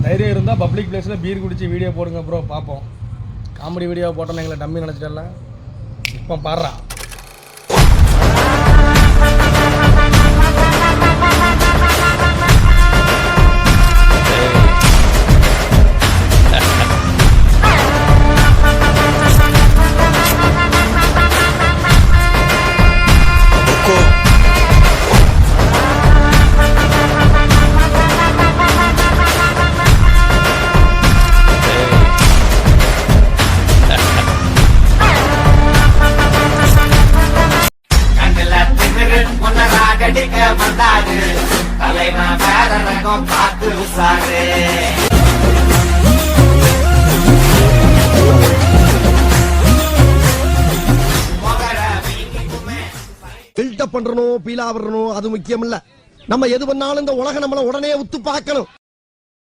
தைரியம் இருந்தால் பப்ளிக் பிளேஸில் பீர் குடிச்சு வீடியோ போடுங்க ப்ரோ, பார்ப்போம். காமெடி வீடியோ போட்டோன்னு எங்களை டம்மி நினச்சிட்டல. இப்போ பாடுறா பில்டப் பண்றணும், பீலா வரணும், அது முக்கியம் இல்ல. நம்ம எது பண்ணாலும் இந்த உலகம் நம்மள உடனே உத்து பார்க்கணும்.